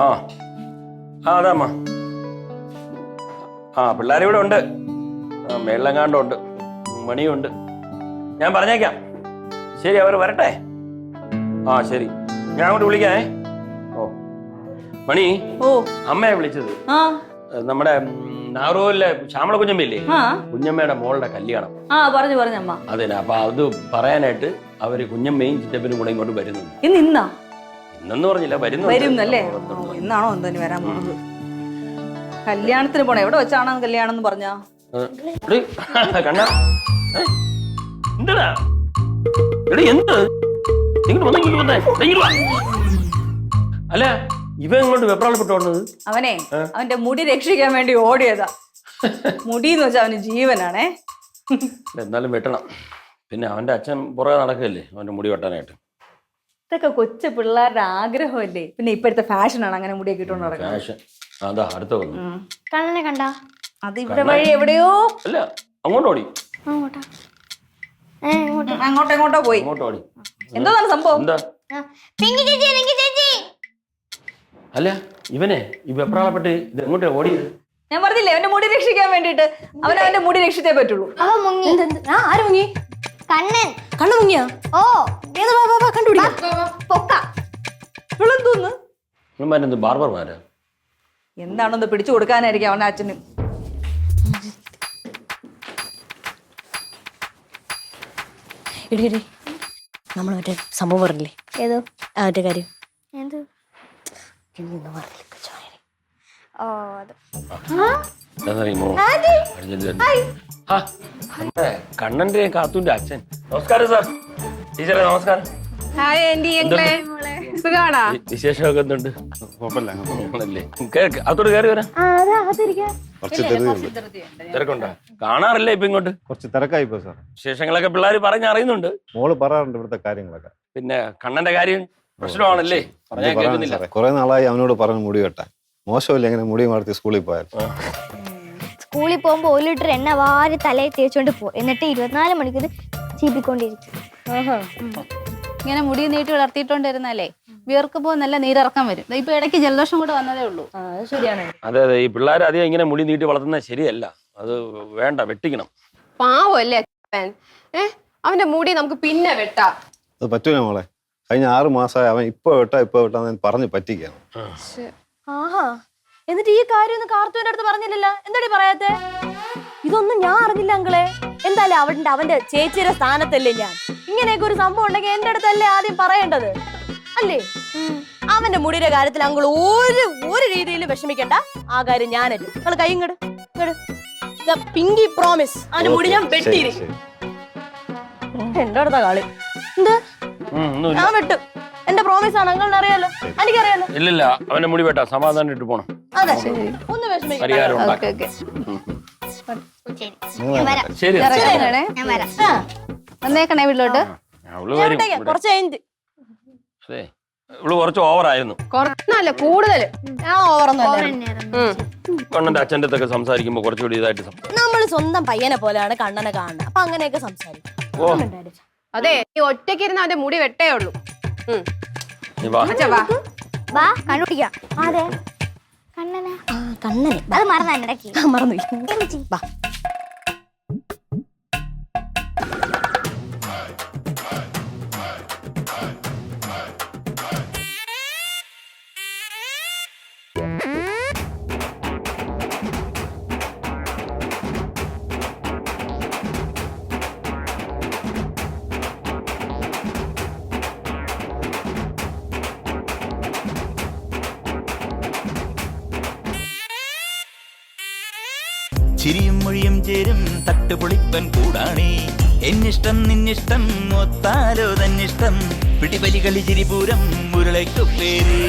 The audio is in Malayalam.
ആ ആ അതാ അമ്മ. ആ പിള്ളേരിവിടെ ഉണ്ട്. മേളിലെങ്ങാണ്ടും ഉണ്ട്. മണിയുണ്ട്. ഞാൻ പറഞ്ഞേക്കാം. ശരി, അവർ വരട്ടെ. ആ ശരി, ഞാൻ അങ്ങോട്ട് വിളിക്കാമേ. ഓ മണി. ഓ അമ്മയെ വിളിച്ചത് നമ്മുടെ നാറൂരിലെ ശ്യാമള കുഞ്ഞമ്മയില്ലേ, കുഞ്ഞമ്മയുടെ മോളുടെ കല്യാണം. പറഞ്ഞമ്മ. അതെ, അപ്പൊ അത് പറയാനായിട്ട് അവര് കുഞ്ഞമ്മയും ചിറ്റപ്പനും കൂടെ ഇങ്ങോട്ട് വരുന്നുണ്ട്. ഇന്നെന്ന് പറഞ്ഞില്ല, വരുന്നല്ലേ. ഇന്നാണോ എന്തോ വരാൻ പോകുന്നത്? കല്യാണത്തിന് പോണേ. എവിടെ വെച്ചാണ് കല്യാണം എന്ന് പറഞ്ഞാ? കണ്ണ എന്താ എന്ത് അല്ല, ഇവ ഇങ്ങോട്ട് വെപ്രാളപ്പെട്ടോടുന്നത്? അവനെ അവന്റെ മുടി രക്ഷിക്കാൻ വേണ്ടി ഓടിയതാ. മുടി എന്ന് വെച്ചാൽ അവന് ജീവനാണേ. എന്നാലും വെട്ടണം. പിന്നെ അവന്റെ അച്ഛൻ പുറകെ നടക്കല്ലേ അവന്റെ മുടി വെട്ടാനായിട്ട്. ഇതൊക്കെ കൊച്ചു പിള്ളേരുടെ ആഗ്രഹമല്ലേ. പിന്നെ ഇപ്പോഴത്തെ ഫാഷനാണ് അങ്ങനെ മുടിയൊക്കെ ഇട്ടുകൊണ്ട് നടക്കുന്നത്. ഫാഷൻ. അതാ അടുത്ത വന്നു. കണ്ണനെ കണ്ട? അത് ഇവിടെ വഴി എവിടെയോ അല്ല, അങ്ങോട്ട് ഓടി. അങ്ങോട്ടോ പോയി. അങ്ങോട്ട് ഓടി. എന്താണ് സംഭവം? എന്താ? അല്ല, ഇവനെ ഈ വെപ്രാളപ്പെട്ട് ഇത് എങ്ങോട്ടാ ഓടിയത്? ഞാൻ പറഞ്ഞില്ലേ, അവന്റെ മുടി രക്ഷിക്കാൻ വേണ്ടിട്ട്. അവന്റെ മുടി രക്ഷിച്ചേ പറ്റുള്ളൂ. ആര് മുങ്ങി? കണ്ണൻ. കണ്ണു മുങ്ങിയാ? ഓ കണ്ടുപിടിക്കാം. ഇവന്മാരെന്ത് ബാർബർമാരാ? എന്താണൊന്ന് പിടിച്ചു കൊടുക്കാനായിരിക്കും അവന്റെ അച്ഛന്. ഇടി നമ്മൾ മറ്റേ സംഭവം പറഞ്ഞില്ലേ? ഏതോ മറ്റേ കാര്യം. എന്ത്? കണ്ണന്റെ കാത്തൂന്റെ അച്ഛൻ. നമസ്കാരം സാർ. ടീച്ചറെ നമസ്കാരം. വിശേഷമൊക്കെ എന്തുണ്ട്? അതോട് കയറി വരാം. തിരക്കുണ്ടോ? കാണാറില്ലേ ഇപ്പൊ ഇങ്ങോട്ട്? കുറച്ച് തിരക്കായി പോ സാർ. വിശേഷങ്ങളൊക്കെ പിള്ളേർ പറഞ്ഞറിയുന്നുണ്ട്. മോള് പറയാറുണ്ട് ഇവിടുത്തെ കാര്യങ്ങളൊക്കെ. പിന്നെ കണ്ണന്റെ കാര്യം പ്രശ്നമാണല്ലേ? പറഞ്ഞാൽ കേൾക്കുന്നില്ല. കുറെ നാളായി അവനോട് പറഞ്ഞു മുടി വെട്ടാൻ. മോശമല്ലേ എങ്ങനെ മുടി വളർത്തി സ്കൂളിൽ പോയാൽ? സ്കൂളിൽ പോകുമ്പോ 1 ലിറ്റർ എണ്ണ വാരി തലയിൽ തേച്ചോണ്ട് പോ, എന്നിട്ട് 24 മണിക്കൂർ ചീപ്പിക്കൊണ്ടിരിക്കും. ഇങ്ങനെ മുടി നീട്ടി വളർത്തിയിട്ടോണ്ടിരുന്നാലേ വിയർക്കുമ്പോ നല്ല നീരിറക്കം വരും. ഇപ്പൊ ഇടയ്ക്ക് ജലദോഷം കൂടെ വന്നതേ ഉള്ളൂ. ശരിയാണ്. അതെ അതെ, ഈ പിള്ളേർ അധികം ഇങ്ങനെ മുടി നീട്ടി വളർത്തുന്നത് ശരിയല്ല. അത് വേണ്ട, വെട്ടിക്കണം. പാവല്ലേ അവന്റെ മുടി നമുക്ക് പിന്നെ വെട്ടാം. അത് പറ്റൂല മോളെ. കഴിഞ്ഞ 6 മാസമായി അവൻ ഇപ്പൊ വെട്ടാന്ന് പറഞ്ഞ് പറ്റിക്കാണ്. ആഹാ, എന്നിട്ട് ഈ കാര്യം ഒന്നും കാർത്തൂന്റെ അടുത്ത് പറഞ്ഞില്ലല്ലോ. എന്താടി പറയാത്തെ? ഇതൊന്നും ഞാൻ അറിഞ്ഞില്ല അങ്കിളെ. എന്തായാലും അവന്റെ ചേച്ചിയുടെ സ്ഥാനത്തല്ലേ ഞാൻ. ഇങ്ങനെയൊക്കെ ഒരു സംഭവം ഉണ്ടെങ്കിൽ എന്റെ അടുത്തല്ലേ ആദ്യം പറയേണ്ടത് അല്ലേ? അവന്റെ മുടിയുടെ കാര്യത്തിൽ അങ്കിൾ ഒരു രീതിയിലും വിഷമിക്കണ്ട. ആ കാര്യം ഞാനല്ലേ. നിങ്ങൾ കൈ ഇങ്ങട് പിങ്കി പ്രോമിസ്. അവന്റെ മുടി ഞാൻ വെട്ടിയിരിക്കും. എന്റെ അടുത്ത കളി എന്താ? ഞാൻ വെട്ടും. എന്റെ പ്രോമിസ് ആണ്. അങ്കിളിന് അറിയാലോ, എനിക്കറിയാലോ. ഇല്ലില്ല, അവന്റെ മുടി വെട്ടാ. സമാധാനം ഇട്ട് പോണം. അതെ, ഒന്ന് വിഷമിക്കണ്ട. ശരി, വന്നേക്കണേ വീട്ടിലോട്ട്. കുറച്ച് കഴിഞ്ഞിട്ട്. അതെ, ഇവള് കുറച്ച് ഓവറായിരുന്നു. കുറച്ചല്ല, കൂടുതല്. ഞാൻ ഓവറൊന്നും കണ്ണന്റെ അച്ഛൻ്റെ അടുത്തൊക്കെ സംസാരിക്കുമ്പോ കുറച്ചുകൂടി ഇതായിട്ട് നമ്മള് സ്വന്തം പയ്യനെ പോലെയാണ് കണ്ണനെ കാണുന്നത്. അപ്പൊ അങ്ങനെയൊക്കെ സംസാരിക്കും. അതെ, ഈ ഒറ്റയ്ക്ക് ഇരുന്ന് അവന്റെ മുടി വെട്ടേ ഉള്ളൂ. വാ കണ്ടുപിടിക്കാം. അതെ കണ്ണനാ? കണ്ണനെ അത് മറന്നു ഇടയ്ക്ക്. മറന്നു. ചിരിയും മൊഴിയും ചേരും തട്ടുപൊളിപ്പൻ കൂടാണേ. എന്നിഷ്ടം നിന്നിഷ്ടം ഒത്താലോ തന്നിഷ്ടം. പിടിപലി കളി ചിരിപൂരം മുരളയ്ക്കു പേര്.